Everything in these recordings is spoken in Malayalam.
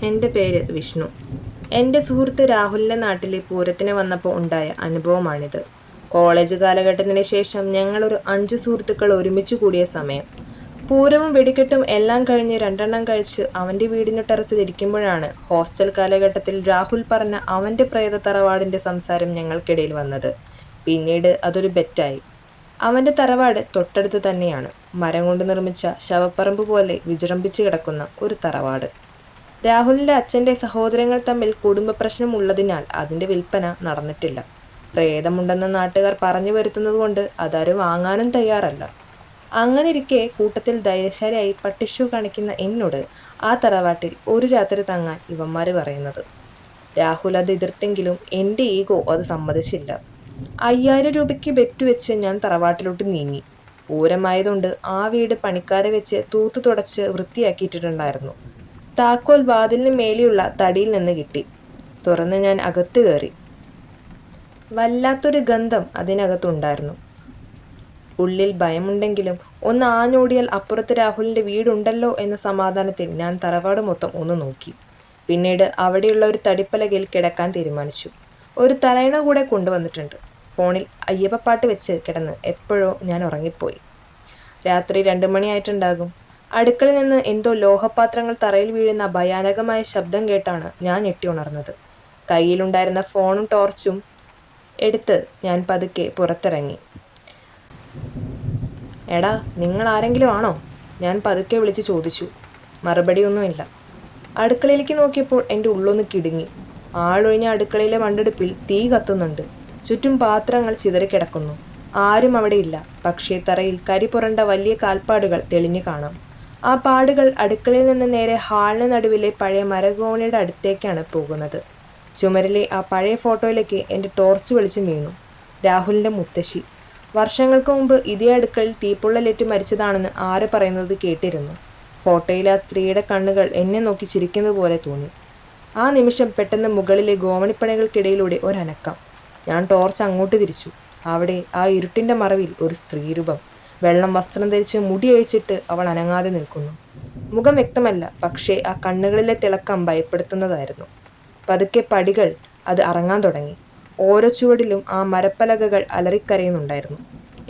എൻ്റെ പേര് വിഷ്ണു. എൻ്റെ സുഹൃത്ത് രാഹുലിൻ്റെ നാട്ടിൽ പൂരത്തിന് വന്നപ്പോൾ ഉണ്ടായ അനുഭവമാണിത്. കോളേജ് കാലഘട്ടത്തിന് ശേഷം ഞങ്ങളൊരു 5 സുഹൃത്തുക്കൾ ഒരുമിച്ച് കൂടിയ സമയം. പൂരവും വെടിക്കെട്ടും എല്ലാം കഴിഞ്ഞ് 2 കഴിച്ച് അവൻ്റെ വീടിൻ്റെ ടെറസിൽ ഇരിക്കുമ്പോഴാണ് ഹോസ്റ്റൽ കാലഘട്ടത്തിൽ രാഹുൽ പറഞ്ഞ അവൻ്റെ പ്രേത തറവാടിൻ്റെ സംസാരം ഞങ്ങൾക്കിടയിൽ വന്നത്. പിന്നീട് അതൊരു ബെറ്റായി. അവൻ്റെ തറവാട് തൊട്ടടുത്ത് തന്നെയാണ്. മരം കൊണ്ട് നിർമ്മിച്ച ശവപ്പറമ്പ് പോലെ വിജൃംഭിച്ച് കിടക്കുന്ന ഒരു തറവാട്. രാഹുലിൻ്റെ അച്ഛൻ്റെ സഹോദരങ്ങൾ തമ്മിൽ കുടുംബ പ്രശ്നമുള്ളതിനാൽ അതിൻ്റെ വിൽപ്പന നടന്നിട്ടില്ല. പ്രേതമുണ്ടെന്ന് നാട്ടുകാർ പറഞ്ഞു വരുത്തുന്നതുകൊണ്ട് അതാരും വാങ്ങാനും തയ്യാറല്ല. അങ്ങനെയിരിക്കെ കൂട്ടത്തിൽ ധൈര്യശാലിയായി പട്ടിഷു കാണിക്കുന്ന എന്നോട് ആ തറവാട്ടിൽ ഒരു രാത്രി തങ്ങാൻ ഇവന്മാർ പറയുന്നത്. രാഹുൽ അത് എതിർത്തെങ്കിലും എൻ്റെ ഈഗോ അത് സമ്മതിച്ചില്ല. 5000 രൂപയ്ക്ക് ബെറ്റ് വെച്ച് ഞാൻ തറവാട്ടിലോട്ട് നീങ്ങി. പൂരമായതുകൊണ്ട് ആ വീട് പണിക്കാരെ വെച്ച് തൂത്തു തുടച്ച് വൃത്തിയാക്കിയിട്ടുണ്ടായിരുന്നു. താക്കോൽ വാതിലിന് മേലെയുള്ള തടിയിൽ നിന്ന് കിട്ടി. തുറന്ന് ഞാൻ അകത്ത് കയറി. വല്ലാത്തൊരു ഗന്ധം അതിനകത്തുണ്ടായിരുന്നു. ഉള്ളിൽ ഭയമുണ്ടെങ്കിലും ഒന്ന് ആഞ്ഞോടിയാൽ അപ്പുറത്ത് രാഹുലിൻ്റെ വീടുണ്ടല്ലോ എന്ന സമാധാനത്തിൽ ഞാൻ തറവാട് മൊത്തം ഒന്ന് നോക്കി. പിന്നീട് അവിടെയുള്ള ഒരു തടിപ്പലകയിൽ കിടക്കാൻ തീരുമാനിച്ചു. ഒരു തലയിണ കൂടെ കൊണ്ടുവന്നിട്ടുണ്ട്. ഫോണിൽ അയ്യപ്പപ്പാട്ട് വെച്ച് കിടന്ന് എപ്പോഴോ ഞാൻ ഉറങ്ങിപ്പോയി. രാത്രി 2 മണിയായിട്ടുണ്ടാകും. അടുക്കളയിൽ നിന്ന് എന്തോ ലോഹപാത്രങ്ങൾ തറയിൽ വീഴുന്ന ഭയാനകമായ ശബ്ദം കേട്ടാണ് ഞാൻ ഞെട്ടി ഉണർന്നത്. കയ്യിലുണ്ടായിരുന്ന ഫോണും ടോർച്ചും എടുത്ത് ഞാൻ പതുക്കെ പുറത്തിറങ്ങി. എടാ, നിങ്ങൾ ആരെങ്കിലും ആണോ? ഞാൻ പതുക്കെ വിളിച്ച് ചോദിച്ചു. മറുപടിയൊന്നുമില്ല. അടുക്കളയിലേക്ക് നോക്കിയപ്പോൾ എൻ്റെ ഉള്ളൊന്ന് കിടുങ്ങി. ആളൊഴിഞ്ഞ അടുക്കളയിലെ മണ്ണെടുപ്പിൽ തീ കത്തുന്നുണ്ട്. ചുറ്റും പാത്രങ്ങൾ ചിതറിക്കിടക്കുന്നു. ആരും അവിടെയില്ല. പക്ഷേ തറയിൽ കരി പുരണ്ട വലിയ കാൽപ്പാടുകൾ തെളിഞ്ഞു കാണാം. ആ പാടുകൾ അടുക്കളയിൽ നിന്ന് നേരെ ഹാളിന് നടുവിലെ പഴയ മരഗോണിയുടെ അടുത്തേക്കാണ് പോകുന്നത്. ചുമരിലെ ആ പഴയ ഫോട്ടോയിലേക്ക് എൻ്റെ ടോർച്ച് വെളിച്ചം വീണു. രാഹുലിൻ്റെ മുത്തശ്ശി. വർഷങ്ങൾക്ക് മുമ്പ് ഇതേ അടുക്കളയിൽ തീപ്പൊള്ളലേറ്റ് മരിച്ചതാണെന്ന് ആര് പറയുന്നത് കേട്ടിരുന്നു. ഫോട്ടോയിലെ ആ സ്ത്രീയുടെ കണ്ണുകൾ എന്നെ നോക്കി ചിരിക്കുന്നത് പോലെ തോന്നി. ആ നിമിഷം പെട്ടെന്ന് മുകളിലെ ഗോവണിപ്പണികൾക്കിടയിലൂടെ ഒരനക്കം. ഞാൻ ടോർച്ച് അങ്ങോട്ട് തിരിച്ചു. അവിടെ ആ ഇരുട്ടിൻ്റെ മറവിൽ ഒരു സ്ത്രീരൂപം. വെള്ളം വസ്ത്രം ധരിച്ച് മുടി ഒഴിച്ചിട്ട് അവൾ അനങ്ങാതെ നിൽക്കുന്നു. മുഖം വ്യക്തമല്ല, പക്ഷേ ആ കണ്ണുകളിലെ തിളക്കം ഭയപ്പെടുത്തുന്നതായിരുന്നു. പതുക്കെ പടികൾ അത് അറങ്ങാൻ തുടങ്ങി. ഓരോ ചുവടിലും ആ മരപ്പലകകൾ അലറിക്കരയുന്നുണ്ടായിരുന്നു.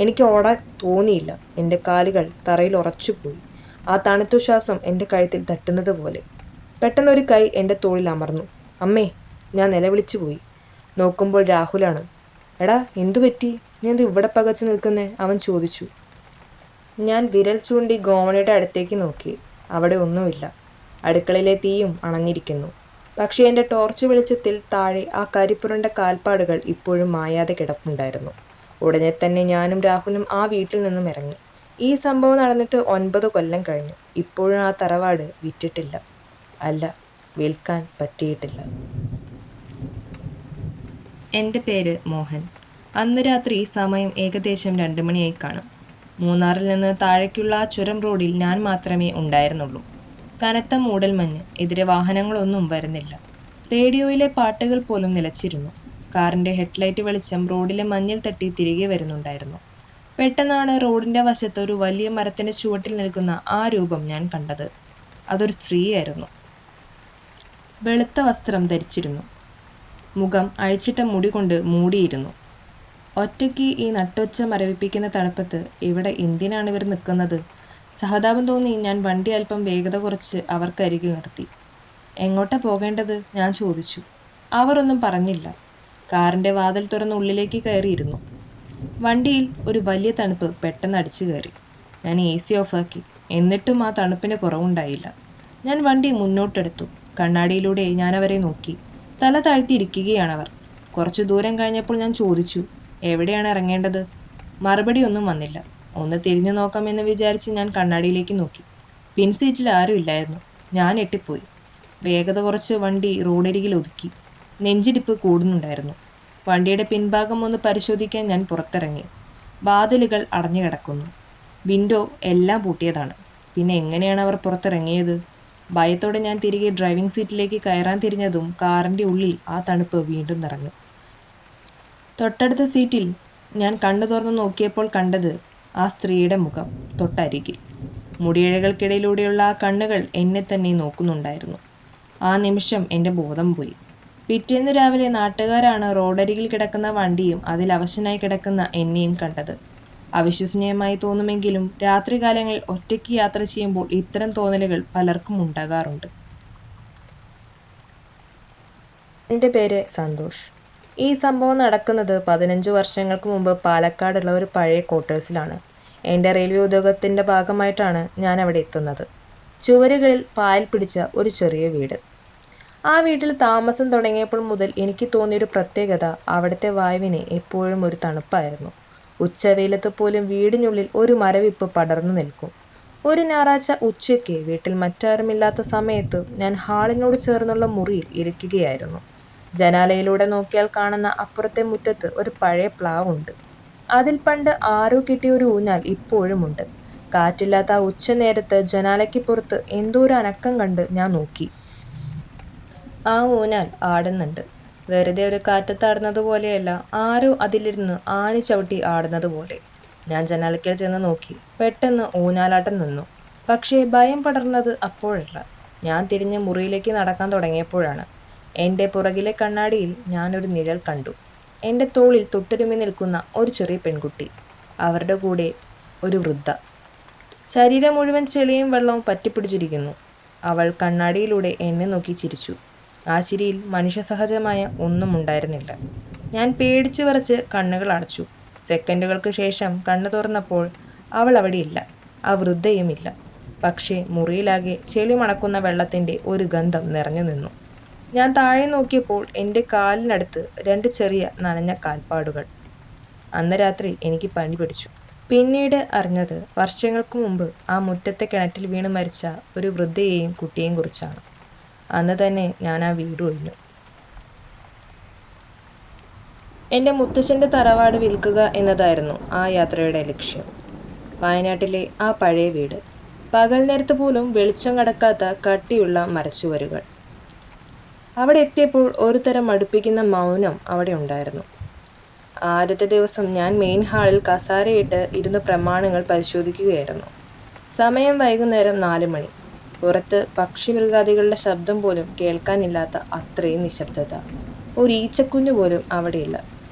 എനിക്ക് ഓടാൻ തോന്നിയില്ല. എൻ്റെ കാലുകൾ തറയിൽ ഉറച്ചുപോയി. ആ തണുത്ത ശ്വാസം എൻ്റെ കഴുത്തിൽ തട്ടുന്നത് പോലെ. പെട്ടെന്നൊരു കൈ എൻ്റെ തോളിൽ അമർന്നു. അമ്മേ! ഞാൻ നിലവിളിച്ചു പോയി. നോക്കുമ്പോൾ രാഹുലാണ്. എടാ, എന്തു പറ്റി? നീ എന്ത് ഇവിടെ പകച്ചു നിൽക്കുന്നേ? അവൻ ചോദിച്ചു. ഞാൻ വിരൽ ചൂണ്ടി ഗോവണിയുടെ അടുത്തേക്ക് നോക്കി. അവിടെ ഒന്നുമില്ല. അടുക്കളയിലെ തീയും അണഞ്ഞിരിക്കുന്നു. പക്ഷേ എൻ്റെ ടോർച്ച് വെളിച്ചത്തിൽ താഴെ ആ കരിപ്പുരണ്ട കാൽപ്പാടുകൾ ഇപ്പോഴും മായാതെ കിടപ്പുണ്ടായിരുന്നു. ഉടനെ തന്നെ ഞാനും രാഹുലും ആ വീട്ടിൽ നിന്നും ഇറങ്ങി. ഈ സംഭവം നടന്നിട്ട് 9 കൊല്ലം കഴിഞ്ഞു. ഇപ്പോഴും ആ തറവാട് വിറ്റിട്ടില്ല. അല്ല, വിൽക്കാൻ പറ്റിയിട്ടില്ല. എൻ്റെ പേര് മോഹൻ. അന്ന് രാത്രി സമയം ഏകദേശം 2 മണിയായി കാണും. മൂന്നാറിൽ നിന്ന് താഴേക്കുള്ള ആ ചുരം റോഡിൽ ഞാൻ മാത്രമേ ഉണ്ടായിരുന്നുള്ളൂ. കനത്ത മൂടൽമഞ്ഞ്. എതിരെ വാഹനങ്ങളൊന്നും വരുന്നില്ല. റേഡിയോയിലെ പാട്ടുകൾ പോലും നിലച്ചിരുന്നു. കാറിൻ്റെ ഹെഡ്ലൈറ്റ് വെളിച്ചം റോഡിലെ മഞ്ഞിൽ തട്ടി തിരികെ വരുന്നുണ്ടായിരുന്നു. പെട്ടെന്നാണ് റോഡിൻ്റെ വശത്ത് ഒരു വലിയ മരത്തിൻ്റെ ചുവട്ടിൽ നിൽക്കുന്ന ആ രൂപം ഞാൻ കണ്ടത്. അതൊരു സ്ത്രീയായിരുന്നു. വെളുത്ത വസ്ത്രം ധരിച്ചിരുന്നു. മുഖം അഴിച്ചിട്ട മുടി കൊണ്ട് മൂടിയിരുന്നു. ഒറ്റയ്ക്ക് ഈ നട്ടൊച്ച മരവിപ്പിക്കുന്ന തണുപ്പത്ത് ഇവിടെ എന്തിനാണ് ഇവർ നിൽക്കുന്നത്? സഹതാപം തോന്നി ഞാൻ വണ്ടി അല്പം വേഗത കുറച്ച് അവർക്കരികിൽ നിർത്തി. എങ്ങോട്ടാ പോകേണ്ടത്? ഞാൻ ചോദിച്ചു. അവർ ഒന്നും പറഞ്ഞില്ല. കാറിൻ്റെ വാതിൽ തുറന്ന് ഉള്ളിലേക്ക് കയറിയിരുന്നു. വണ്ടിയിൽ ഒരു വലിയ തണുപ്പ് പെട്ടെന്ന് അടിച്ചു കയറി. ഞാൻ AC ഓഫാക്കി. എന്നിട്ടും ആ തണുപ്പിന് കുറവുണ്ടായില്ല. ഞാൻ വണ്ടി മുന്നോട്ടെടുത്തു. കണ്ണാടിയിലൂടെ ഞാൻ അവരെ നോക്കി. തല താഴ്ത്തിയിരിക്കുകയാണവർ. കുറച്ചു ദൂരം കഴിഞ്ഞപ്പോൾ ഞാൻ ചോദിച്ചു, എവിടെയാണ് ഇറങ്ങേണ്ടത്? മറുപടി ഒന്നും വന്നില്ല. ഒന്ന് തിരിഞ്ഞു നോക്കാമെന്ന് വിചാരിച്ച് ഞാൻ കണ്ണാടിയിലേക്ക് നോക്കി. പിൻസീറ്റിൽ ആരും ഇല്ലായിരുന്നു. ഞാൻ ഞെട്ടിപ്പോയി. വേഗത കുറച്ച് വണ്ടി റോഡരികിൽ ഒതുക്കി. നെഞ്ചിടിപ്പ് കൂടുന്നുണ്ടായിരുന്നു. വണ്ടിയുടെ പിൻഭാഗം ഒന്ന് പരിശോധിക്കാൻ ഞാൻ പുറത്തിറങ്ങി. വാതിലുകൾ അടഞ്ഞു കിടക്കുന്നു. വിൻഡോ എല്ലാം പൂട്ടിയതാണ്. പിന്നെ എങ്ങനെയാണ് അവർ പുറത്തിറങ്ങിയത്? ഭയത്തോടെ ഞാൻ തിരികെ ഡ്രൈവിംഗ് സീറ്റിലേക്ക് കയറാൻ തിരിഞ്ഞതും കാറിൻ്റെ ഉള്ളിൽ ആ തണുപ്പ് വീണ്ടും നിറഞ്ഞു. തൊട്ടടുത്ത സീറ്റിൽ ഞാൻ കണ്ണു തുറന്ന് നോക്കിയപ്പോൾ കണ്ടത് ആ സ്ത്രീയുടെ മുഖം തൊട്ടരികിൽ. മുടിയിഴകൾക്കിടയിലൂടെയുള്ള ആ കണ്ണുകൾ എന്നെ തന്നെ നോക്കുന്നുണ്ടായിരുന്നു. ആ നിമിഷം എൻ്റെ ബോധം പോയി. പിറ്റേന്ന് രാവിലെ നാട്ടുകാരാണ് റോഡരികിൽ കിടക്കുന്ന വണ്ടിയും അതിൽ അവശനായി കിടക്കുന്ന എന്നെയും കണ്ടത്. അവിശ്വസനീയമായി തോന്നുമെങ്കിലും രാത്രികാലങ്ങളിൽ ഒറ്റയ്ക്ക് യാത്ര ചെയ്യുമ്പോൾ ഇത്തരം തോന്നലുകൾ പലർക്കും ഉണ്ടാകാറുണ്ട്. എൻ്റെ പേര് സന്തോഷ്. ഈ സംഭവം നടക്കുന്നത് 15 വർഷങ്ങൾക്ക് മുമ്പ് പാലക്കാടുള്ള ഒരു പഴയ ക്വാർട്ടേഴ്സിലാണ്. എൻ്റെ റെയിൽവേ ഉദ്യോഗത്തിൻ്റെ ഭാഗമായിട്ടാണ് ഞാൻ അവിടെ എത്തുന്നത്. ചുവരുകളിൽ പായൽ പിടിച്ച ഒരു ചെറിയ വീട്. ആ വീട്ടിൽ താമസം തുടങ്ങിയപ്പോൾ മുതൽ എനിക്ക് തോന്നിയൊരു പ്രത്യേകത അവിടുത്തെ വായുവിന് എപ്പോഴും ഒരു തണുപ്പായിരുന്നു. ഉച്ചവെയിലത്ത് പോലും വീടിനുള്ളിൽ ഒരു മരവിപ്പ് പടർന്നു നിൽക്കും. ഒരു ഞായറാഴ്ച ഉച്ചയ്ക്ക് വീട്ടിൽ മറ്റാരുമില്ലാത്ത സമയത്ത് ഞാൻ ഹാളിനോട് ചേർന്നുള്ള മുറിയിൽ ഇരിക്കുകയായിരുന്നു. ജനാലയിലൂടെ നോക്കിയാൽ കാണുന്ന അപ്പുറത്തെ മുറ്റത്ത് ഒരു പഴയ പ്ലാവുണ്ട്. അതിൽ പണ്ട് ആരോ കിട്ടിയ ഒരു ഊഞ്ഞാൽ ഇപ്പോഴുമുണ്ട്. കാറ്റില്ലാത്ത ആ ഉച്ചനേരത്ത് ജനാലയ്ക്ക് പുറത്ത് എന്തോ ഒരു അനക്കം കണ്ട് ഞാൻ നോക്കി. ആ ഊഞ്ഞാൽ ആടുന്നുണ്ട്. വെറുതെ ഒരു കാറ്റത്ത് ആടുന്നത് പോലെയല്ല, ആരോ അതിലിരുന്ന് ആണി ചവിട്ടി ആടുന്നത് പോലെ. ഞാൻ ജനാലയ്ക്കൽ ചെന്ന് നോക്കി. പെട്ടെന്ന് ഊഞ്ഞാലാട്ടം നിന്നു. പക്ഷേ ഭയം പടർന്നത് അപ്പോഴല്ല, ഞാൻ തിരിഞ്ഞ് മുറിയിലേക്ക് നടക്കാൻ തുടങ്ങിയപ്പോഴാണ്. എൻ്റെ പുറകിലെ കണ്ണാടിയിൽ ഞാനൊരു നിഴൽ കണ്ടു. എൻ്റെ തോളിൽ തൊട്ടുരുമ്മി നിൽക്കുന്ന ഒരു ചെറിയ പെൺകുട്ടി. അവരുടെ കൂടെ ഒരു വൃദ്ധ. ശരീരം മുഴുവൻ ചെളിയും വെള്ളവും പറ്റിപ്പിടിച്ചിരിക്കുന്നു. അവൾ കണ്ണാടിയിലൂടെ എന്നെ നോക്കി ചിരിച്ചു. ആ ചിരിയിൽ മനുഷ്യസഹജമായ ഒന്നും ഉണ്ടായിരുന്നില്ല. ഞാൻ പേടിച്ച് വിറച്ച് കണ്ണുകൾ അടച്ചു. സെക്കൻഡുകൾക്ക് ശേഷം കണ്ണു തുറന്നപ്പോൾ അവൾ അവിടെയില്ല, ആ വൃദ്ധയുമില്ല. പക്ഷേ മുറിയിലാകെ ചെളി മണക്കുന്ന വെള്ളത്തിൻ്റെ ഒരു ഗന്ധം നിറഞ്ഞു നിന്നു. ഞാൻ താഴെ നോക്കിയപ്പോൾ എൻ്റെ കാലിനടുത്ത് 2 ചെറിയ നനഞ്ഞ കാൽപ്പാടുകൾ. അന്ന് രാത്രി എനിക്ക് പനി പിടിച്ചു. പിന്നീട് അറിഞ്ഞത് വർഷങ്ങൾക്ക് മുമ്പ് ആ മുറ്റത്തെ കിണറ്റിൽ വീണ് മരിച്ച ഒരു വൃദ്ധയെയും കുട്ടിയെയും കുറിച്ചാണ്. അന്ന് തന്നെ ഞാൻ ആ വീട് ഒഴിഞ്ഞു. എൻ്റെ മുത്തശ്ശൻ്റെ തറവാട് വിൽക്കുക എന്നതായിരുന്നു ആ യാത്രയുടെ ലക്ഷ്യം. വയനാട്ടിലെ ആ പഴയ വീട്. പകൽ നേരത്ത് പോലും വെളിച്ചം കടക്കാത്ത കട്ടിയുള്ള മരച്ചുവരുകൾ. അവിടെ എത്തിയപ്പോൾ ഒരു തരം മടുപ്പിക്കുന്ന മൗനം അവിടെ ഉണ്ടായിരുന്നു. ആദ്യത്തെ ദിവസം ഞാൻ മെയിൻ ഹാളിൽ കസാരയിട്ട് ഇരുന്ന് പ്രമാണങ്ങൾ പരിശോധിക്കുകയായിരുന്നു. സമയം വൈകുന്നേരം 4 മണി. പുറത്ത് പക്ഷിമൃഗാദികളുടെ ശബ്ദം പോലും കേൾക്കാനില്ലാത്ത അത്രയും നിശബ്ദത. ഒരു ഈച്ചക്കുഞ്ഞു പോലും അവിടെയില്ല.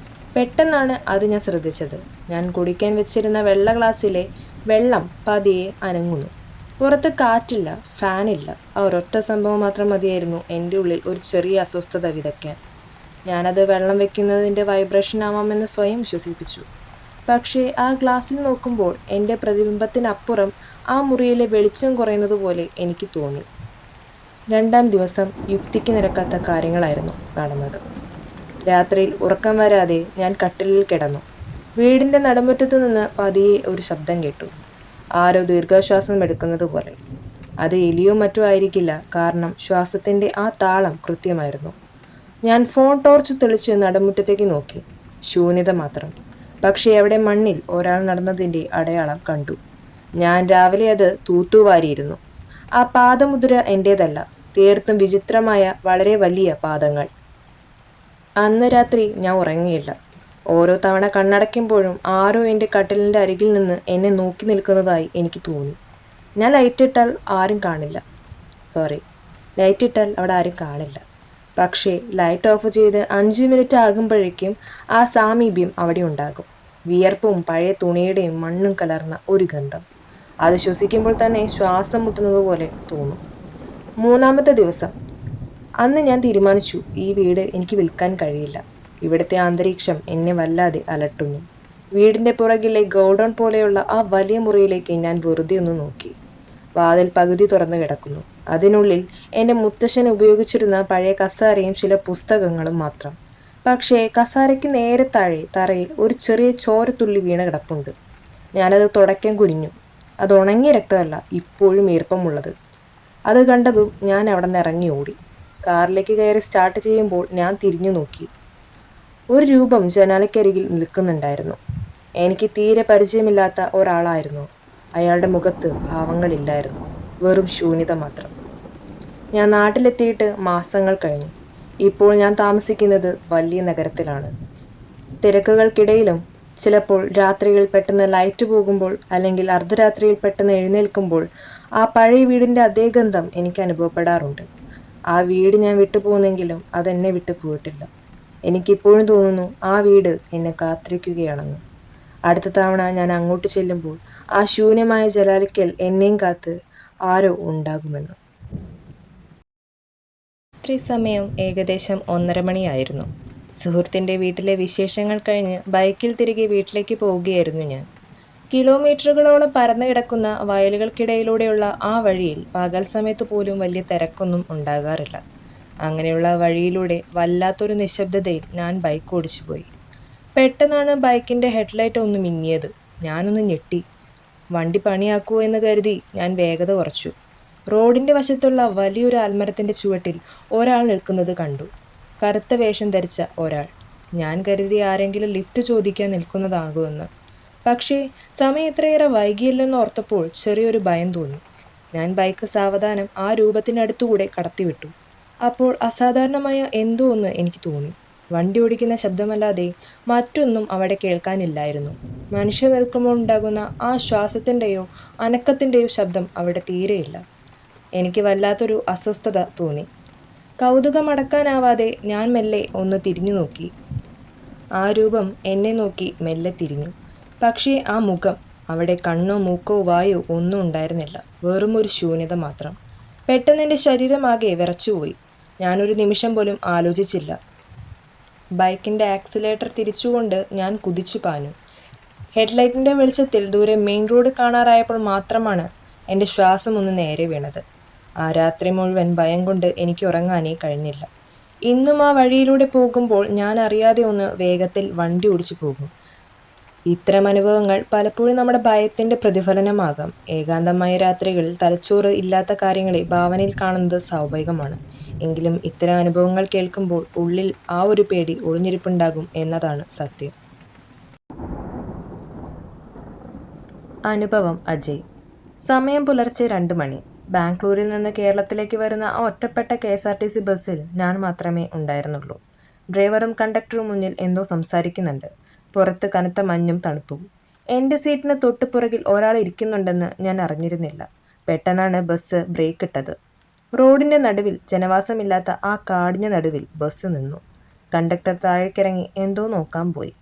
പെട്ടെന്നാണ് അത് ഞാൻ ശ്രദ്ധിച്ചത്. ഞാൻ കുടിക്കാൻ വെച്ചിരുന്ന വെള്ള ഗ്ലാസ്സിലെ വെള്ളം പതിയെ അനങ്ങുന്നു. പുറത്ത് കാറ്റില്ല, ഫാനില്ല. ആ ഒരൊറ്റ സംഭവം മാത്രം മതിയായിരുന്നു എൻ്റെ ഉള്ളിൽ ഒരു ചെറിയ അസ്വസ്ഥത വിതയ്ക്കാൻ. ഞാനത് വെള്ളം വെക്കുന്നതിൻ്റെ വൈബ്രേഷൻ ആവാമെന്ന് സ്വയം വിശ്വസിപ്പിച്ചു. പക്ഷേ ആ ഗ്ലാസ്സിൽ നോക്കുമ്പോൾ എൻ്റെ പ്രതിബിംബത്തിനപ്പുറം ആ മുറിയിലെ വെളിച്ചം കുറയുന്നത് പോലെ എനിക്ക് തോന്നി. 2-ാം ദിവസം യുക്തിക്ക് നിരക്കാത്ത കാര്യങ്ങളായിരുന്നു നടന്നത്. രാത്രിയിൽ ഉറക്കം വരാതെ ഞാൻ കട്ടിലിൽ കിടന്നു. വീടിൻ്റെ നടുമുറ്റത്ത് നിന്ന് പതിയെ ഒരു ശബ്ദം കേട്ടു. ആരോ ദീർഘശ്വാസം എടുക്കുന്നത് പോലെ. അത് എലിയോ മറ്റോ ആയിരിക്കില്ല, കാരണം ശ്വാസത്തിൻ്റെ ആ താളം കൃത്യമായിരുന്നു. ഞാൻ ഫോൺ ടോർച്ച് തെളിച്ച് നടുമുറ്റത്തേക്ക് നോക്കി. ശൂന്യത മാത്രം. പക്ഷേ അവിടെ മണ്ണിൽ ഒരാൾ നടന്നതിൻ്റെ അടയാളം കണ്ടു. ഞാൻ രാവിലെ അത് തൂത്തുവാരിയിരുന്നു. ആ പാദമുദ്ര എൻ്റേതല്ല, തീർത്തും വിചിത്രമായ വളരെ വലിയ പാദങ്ങൾ. അന്ന് രാത്രി ഞാൻ ഉറങ്ങിയില്ല. ഓരോ തവണ കണ്ണടയ്ക്കുമ്പോഴും ആരോ എൻ്റെ കട്ടിലിൻ്റെ അരികിൽ നിന്ന് എന്നെ നോക്കി നിൽക്കുന്നതായി എനിക്ക് തോന്നി. ഞാൻ ലൈറ്റിട്ടാൽ അവിടെ ആരും കാണില്ല. പക്ഷേ ലൈറ്റ് ഓഫ് ചെയ്ത് 5 മിനിറ്റ് ആകുമ്പോഴേക്കും ആ സാമീപ്യം അവിടെ ഉണ്ടാകും. വിയർപ്പും പഴയ തുണിയുടെയും മണ്ണും കലർന്ന ഒരു ഗന്ധം. അത് ശ്വസിക്കുമ്പോൾ തന്നെ ശ്വാസം മുട്ടുന്നത് പോലെ തോന്നും. 3-ാമത്തെ ദിവസം. അന്ന് ഞാൻ തീരുമാനിച്ചു, ഈ വീട് എനിക്ക് വിൽക്കാൻ കഴിയില്ല. ഇവിടുത്തെ അന്തരീക്ഷം എന്നെ വല്ലാതെ അലട്ടുന്നു. വീടിൻ്റെ പുറകിലെ ഗോഡൗൺ പോലെയുള്ള ആ വലിയ മുറിയിലേക്ക് ഞാൻ വെറുതെ ഒന്ന് നോക്കി. വാതിൽ പകുതി തുറന്നു കിടക്കുന്നു. അതിനുള്ളിൽ എൻ്റെ മുത്തശ്ശൻ ഉപയോഗിച്ചിരുന്ന പഴയ കസാരയും ചില പുസ്തകങ്ങളും മാത്രം. പക്ഷേ കസാരയ്ക്ക് നേരെ താഴെ തറയിൽ ഒരു ചെറിയ ചോരത്തുള്ളി വീണ് കിടപ്പുണ്ട്. ഞാനത് തുടയ്ക്കാൻ കുനിഞ്ഞു. അത് ഉണങ്ങിയ രക്തമല്ല, ഇപ്പോഴും ഈർപ്പമുള്ളത്. അത് കണ്ടതും ഞാൻ അവിടെ നിന്ന് ഇറങ്ങി ഓടി. കാറിലേക്ക് കയറി സ്റ്റാർട്ട് ചെയ്യുമ്പോൾ ഞാൻ തിരിഞ്ഞു നോക്കി. ഒരു രൂപം ജനാലയ്ക്കരികിൽ നിൽക്കുന്നുണ്ടായിരുന്നു. എനിക്ക് തീരെ പരിചയമില്ലാത്ത ഒരാളായിരുന്നു. അയാളുടെ മുഖത്ത് ഭാവങ്ങളില്ലായിരുന്നു, വെറും ശൂന്യത മാത്രം. ഞാൻ നാട്ടിലെത്തിയിട്ട് മാസങ്ങൾ കഴിഞ്ഞു. ഇപ്പോൾ ഞാൻ താമസിക്കുന്നത് വലിയ നഗരത്തിലാണ്. തിരക്കുകൾക്കിടയിലും ചിലപ്പോൾ രാത്രിയിൽ പെട്ടെന്ന് ലൈറ്റ് പോകുമ്പോൾ അല്ലെങ്കിൽ അർദ്ധരാത്രിയിൽ പെട്ടെന്ന് എഴുന്നേൽക്കുമ്പോൾ ആ പഴയ വീടിൻ്റെ അതേ ഗന്ധം എനിക്ക് അനുഭവപ്പെടാറുണ്ട്. ആ വീട് ഞാൻ വിട്ടുപോകുന്നെങ്കിലും അതെന്നെ വിട്ടു പോയിട്ടില്ല. എനിക്കിപ്പോഴും തോന്നുന്നു ആ വീട് എന്നെ കാത്തിരിക്കുകയാണെന്ന്. അടുത്ത തവണ ഞാൻ അങ്ങോട്ട് ചെല്ലുമ്പോൾ ആ ശൂന്യമായ ജനാലയ്ക്കൽ എന്നെയും കാത്ത് ആരോ ഉണ്ടാകുമെന്ന്. രാത്രി സമയം ഏകദേശം 1:30 മണിയായിരുന്നു. സുഹൃത്തിൻ്റെ വീട്ടിലെ വിശേഷങ്ങൾ കഴിഞ്ഞ് ബൈക്കിൽ തിരികെ വീട്ടിലേക്ക് പോവുകയായിരുന്നു ഞാൻ. കിലോമീറ്ററുകളോളം പരന്നു കിടക്കുന്ന വയലുകൾക്കിടയിലൂടെയുള്ള ആ വഴിയിൽ പകൽ സമയത്ത് പോലും വലിയ തിരക്കൊന്നും ഉണ്ടാകാറില്ല. അങ്ങനെയുള്ള വഴിയിലൂടെ വല്ലാത്തൊരു നിശബ്ദതയിൽ ഞാൻ ബൈക്ക് ഓടിച്ചു പോയി. പെട്ടെന്നാണ് ബൈക്കിൻ്റെ ഹെഡ്ലൈറ്റ് ഒന്ന് മിന്നിയത്. ഞാനൊന്ന് ഞെട്ടി. വണ്ടി പണിയാക്കുമോ എന്ന് കരുതി ഞാൻ വേഗത കുറച്ചു. റോഡിൻ്റെ വശത്തുള്ള വലിയൊരു ആൽമരത്തിൻ്റെ ചുവട്ടിൽ ഒരാൾ നിൽക്കുന്നത് കണ്ടു. കറുത്ത വേഷം ധരിച്ച ഒരാൾ. ഞാൻ കരുതി ആരെങ്കിലും ലിഫ്റ്റ് ചോദിക്കാൻ നിൽക്കുന്നതാകുമെന്ന്. പക്ഷേ സമയം ഇത്രയേറെ വൈകിയില്ലെന്ന് ഓർത്തപ്പോൾ ചെറിയൊരു ഭയം തോന്നി. ഞാൻ ബൈക്ക് സാവധാനം ആ രൂപത്തിനടുത്തുകൂടെ കടത്തിവിട്ടു. അപ്പോൾ അസാധാരണമായ എന്തോ ഒന്ന് എനിക്ക് തോന്നി. വണ്ടി ഓടിക്കുന്ന ശബ്ദമല്ലാതെ മറ്റൊന്നും അവിടെ കേൾക്കാനില്ലായിരുന്നു. മനുഷ്യർ നിൽക്കുമ്പോൾ ഉണ്ടാകുന്ന ആ ശ്വാസത്തിൻ്റെയോ അനക്കത്തിൻ്റെയോ ശബ്ദം അവിടെ തീരെയില്ല. എനിക്ക് വല്ലാത്തൊരു അസ്വസ്ഥത തോന്നി. കൗതുകമടക്കാനാവാതെ ഞാൻ മെല്ലെ ഒന്ന് തിരിഞ്ഞു നോക്കി. ആ രൂപം എന്നെ നോക്കി മെല്ലെ തിരിഞ്ഞു. പക്ഷേ ആ മുഖം, അവിടെ കണ്ണോ മൂക്കോ വായോ ഒന്നും ഉണ്ടായിരുന്നില്ല. വെറും ഒരു ശൂന്യത മാത്രം. പെട്ടെന്ന് എൻ്റെ ശരീരമാകെ വിറച്ചുപോയി. ഞാനൊരു നിമിഷം പോലും ആലോചിച്ചില്ല. ബൈക്കിൻ്റെ ആക്സിലേറ്റർ തിരിച്ചുകൊണ്ട് ഞാൻ കുതിച്ചു പാഞ്ഞു. ഹെഡ്ലൈറ്റിൻ്റെ വെളിച്ചത്തിൽ ദൂരെ മെയിൻ റോഡ് കാണാറായപ്പോൾ മാത്രമാണ് എൻ്റെ ശ്വാസം ഒന്ന് നേരെ വീണത്. ആ രാത്രി മുഴുവൻ ഭയം കൊണ്ട് എനിക്ക് ഉറങ്ങാനേ കഴിഞ്ഞില്ല. ഇന്നും ആ വഴിയിലൂടെ പോകുമ്പോൾ ഞാൻ അറിയാതെ ഒന്ന് വേഗത്തിൽ വണ്ടി ഓടിച്ചു പോകും. ഇത്തരം അനുഭവങ്ങൾ പലപ്പോഴും നമ്മുടെ ഭയത്തിൻ്റെ പ്രതിഫലനമാകാം. ഏകാന്തമായ രാത്രികളിൽ തലച്ചോറ് ഇല്ലാത്ത കാര്യങ്ങളെ ഭാവനയിൽ കാണുന്നത് സ്വാഭാവികമാണ്. എങ്കിലും ഇത്തരം അനുഭവങ്ങൾ കേൾക്കുമ്പോൾ ഉള്ളിൽ ആ ഒരു പേടി ഒളിഞ്ഞിരിപ്പുണ്ടാകും എന്നതാണ് സത്യം. അനുഭവം അജയ്. സമയം പുലർച്ചെ 2 മണി. ബാംഗ്ലൂരിൽ നിന്ന് കേരളത്തിലേക്ക് വരുന്ന ആ ഒറ്റപ്പെട്ട KSRTC ബസ്സിൽ ഞാൻ മാത്രമേ ഉണ്ടായിരുന്നുള്ളൂ. ഡ്രൈവറും കണ്ടക്ടറും മുന്നിൽ എന്തോ സംസാരിക്കുന്നുണ്ട്. പുറത്ത് കനത്ത മഞ്ഞും തണുപ്പും. എൻ്റെ സീറ്റിന് തൊട്ട് പുറകിൽ ഒരാൾ ഇരിക്കുന്നുണ്ടെന്ന് ഞാൻ അറിഞ്ഞിരുന്നില്ല. പെട്ടെന്നാണ് ബസ് ബ്രേക്ക് ഇട്ടത്. റോഡിൻ്റെ നടുവിൽ, ജനവാസമില്ലാത്ത ആ കാടിൻ്റെ നടുവിൽ ബസ് നിന്നു. കണ്ടക്ടർ താഴേക്കിറങ്ങി എന്തോ നോക്കാൻ പോയി.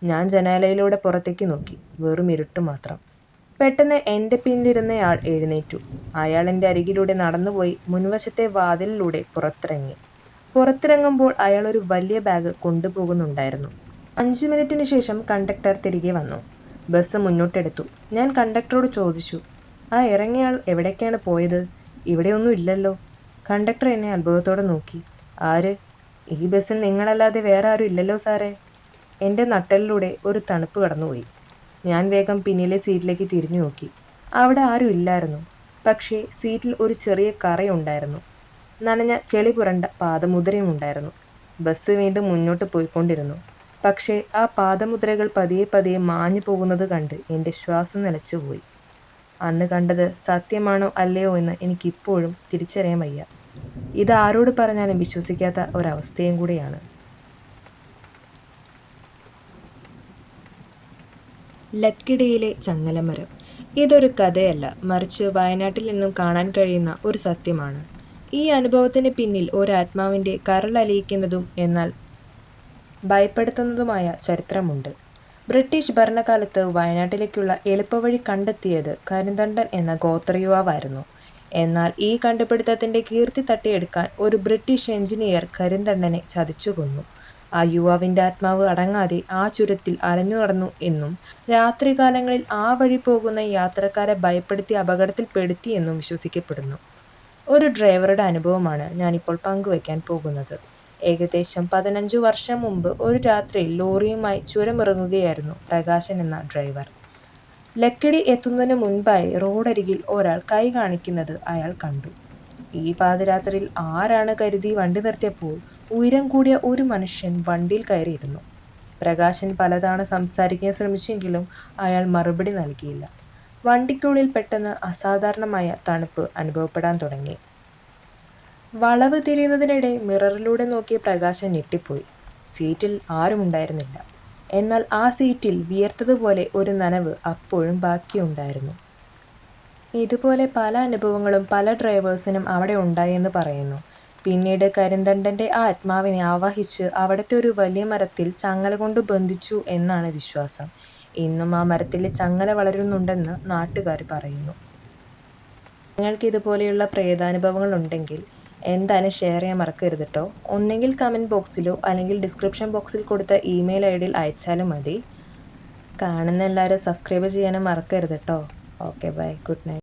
ഞാൻ ജനാലയിലൂടെ പുറത്തേക്ക് നോക്കി. വെറും ഇരുട്ട് മാത്രം. പെട്ടെന്ന് എൻ്റെ പിന്നിലിരുന്നയാൾ എഴുന്നേറ്റു. അയാൾ എൻ്റെ അരികിലൂടെ നടന്നുപോയി മുൻവശത്തെ വാതിലിലൂടെ പുറത്തിറങ്ങി. പുറത്തിറങ്ങുമ്പോൾ അയാൾ ഒരു വലിയ ബാഗ് കൊണ്ടുപോകുന്നുണ്ടായിരുന്നു. 5 മിനിറ്റിന് ശേഷം കണ്ടക്ടർ തിരികെ വന്നു. ബസ് മുന്നോട്ടെടുത്തു. ഞാൻ കണ്ടക്ടറോട് ചോദിച്ചു, ആ ഇറങ്ങിയയാൾ എവിടേക്കാണ് പോയത്? ഇവിടെയൊന്നും ഇല്ലല്ലോ. കണ്ടക്ടർ എന്നെ അത്ഭുതത്തോടെ നോക്കി. ആര്? ഈ ബസ്സിൽ നിങ്ങളല്ലാതെ വേറെ ആരും ഇല്ലല്ലോ സാറേ. എൻ്റെ നട്ടലിലൂടെ ഒരു തണുപ്പ് കടന്നുപോയി. ഞാൻ വേഗം പിന്നിലെ സീറ്റിലേക്ക് തിരിഞ്ഞു നോക്കി. അവിടെ ആരും ഇല്ലായിരുന്നു. പക്ഷേ സീറ്റിൽ ഒരു ചെറിയ കറയുണ്ടായിരുന്നു. നനഞ്ഞ ചെളി പുരണ്ട പാദമുദ്രയും ഉണ്ടായിരുന്നു. ബസ് വീണ്ടും മുന്നോട്ട് പോയിക്കൊണ്ടിരുന്നു. പക്ഷേ ആ പാദമുദ്രകൾ പതിയെ പതിയെ മാഞ്ഞു പോകുന്നത് കണ്ട് എൻ്റെ ശ്വാസം നിലച്ചുപോയി. അന്ന് കണ്ടത് സത്യമാണോ അല്ലയോ എന്ന് എനിക്കിപ്പോഴും തിരിച്ചറിയാൻ വയ്യ. ഇത് ആരോട് പറഞ്ഞാലും വിശ്വസിക്കാത്ത ഒരവസ്ഥയും കൂടിയാണ്. ലക്കിടിയിലെ ചങ്ങലമരം. ഇതൊരു കഥയല്ല, മറിച്ച് വയനാട്ടിൽ നിന്നും കാണാൻ കഴിയുന്ന ഒരു സത്യമാണ്. ഈ അനുഭവത്തിന് പിന്നിൽ ഒരാത്മാവിൻ്റെ കരളലിയിക്കുന്നതും എന്നാൽ ഭയപ്പെടുത്തുന്നതുമായ ചരിത്രമുണ്ട്. ബ്രിട്ടീഷ് ഭരണകാലത്ത് വയനാട്ടിലേക്കുള്ള എളുപ്പവഴി കണ്ടെത്തിയത് കരിന്തണ്ടൻ എന്ന ഗോത്രയുവാവായിരുന്നു. എന്നാൽ ഈ കണ്ടുപിടുത്തത്തിൻ്റെ കീർത്തി തട്ടിയെടുക്കാൻ ഒരു ബ്രിട്ടീഷ് എഞ്ചിനീയർ കരിന്തണ്ടനെ ചതിച്ചു കൊന്നു. ആ യുവാവിൻ്റെ ആത്മാവ് അടങ്ങാതെ ആ ചുരത്തിൽ അലഞ്ഞു നടന്നു എന്നും രാത്രികാലങ്ങളിൽ ആ വഴി പോകുന്ന യാത്രക്കാരെ ഭയപ്പെടുത്തി അപകടത്തിൽപ്പെടുത്തി എന്നും വിശ്വസിക്കപ്പെടുന്നു. ഒരു ഡ്രൈവറുടെ അനുഭവമാണ് ഞാനിപ്പോൾ പങ്കുവയ്ക്കാൻ പോകുന്നത്. ഏകദേശം 15 വർഷം മുമ്പ് ഒരു രാത്രിയിൽ ലോറിയുമായി ചുരമിറങ്ങുകയായിരുന്നു പ്രകാശൻ എന്ന ഡ്രൈവർ. ലക്കിടി എത്തുന്നതിന് മുൻപായി റോഡരികിൽ ഒരാൾ കൈ കാണിക്കുന്നത് അയാൾ കണ്ടു. ഈ പാതിരാത്രിയിൽ ആരാണ് കരുതി വണ്ടി നിർത്തിയപ്പോൾ ഉയരം കൂടിയ ഒരു മനുഷ്യൻ വണ്ടിയിൽ കയറിയിരുന്നു. പ്രകാശൻ പലതവണ സംസാരിക്കാൻ ശ്രമിച്ചെങ്കിലും അയാൾ മറുപടി നൽകിയില്ല. വണ്ടിക്കുള്ളിൽ പെട്ടെന്ന് അസാധാരണമായ തണുപ്പ് അനുഭവപ്പെടാൻ തുടങ്ങി. വളവ് തിരിയുന്നതിനിടെ മിററിലൂടെ നോക്കിയ പ്രകാശൻ ഞെട്ടിപ്പോയി. സീറ്റിൽ ആരുമുണ്ടായിരുന്നില്ല. എന്നാൽ ആ സീറ്റിൽ വിയർത്തതുപോലെ ഒരു നനവ് അപ്പോഴും ബാക്കിയുണ്ടായിരുന്നു. ഇതുപോലെ പല അനുഭവങ്ങളും പല ഡ്രൈവേഴ്സിനും അവിടെ ഉണ്ടായെന്ന് പറയുന്നു. പിന്നീട് കരിന്തണ്ടൻ്റെ ആ ആത്മാവിനെ ആവാഹിച്ച് അവിടുത്തെ ഒരു വലിയ മരത്തിൽ ചങ്ങല കൊണ്ട് ബന്ധിച്ചു എന്നാണ് വിശ്വാസം. ഇന്നും ആ മരത്തിൽ ചങ്ങല വളരുന്നുണ്ടെന്ന് നാട്ടുകാർ പറയുന്നു. നിങ്ങൾക്ക് ഇതുപോലെയുള്ള പ്രേതാനുഭവങ്ങൾ ഉണ്ടെങ്കിൽ എന്തായാലും ഷെയർ ചെയ്യാൻ മറക്കരുത് കേട്ടോ. ഒന്നെങ്കിൽ കമൻറ്റ് ബോക്സിലോ അല്ലെങ്കിൽ ഡിസ്ക്രിപ്ഷൻ ബോക്സിൽ കൊടുത്ത ഇമെയിൽ ഐ ഡിയിൽ അയച്ചാലും മതി. കാണുന്ന എല്ലാവരും സബ്സ്ക്രൈബ് ചെയ്യാനും മറക്കരുത് കേട്ടോ. Okay bye, good night.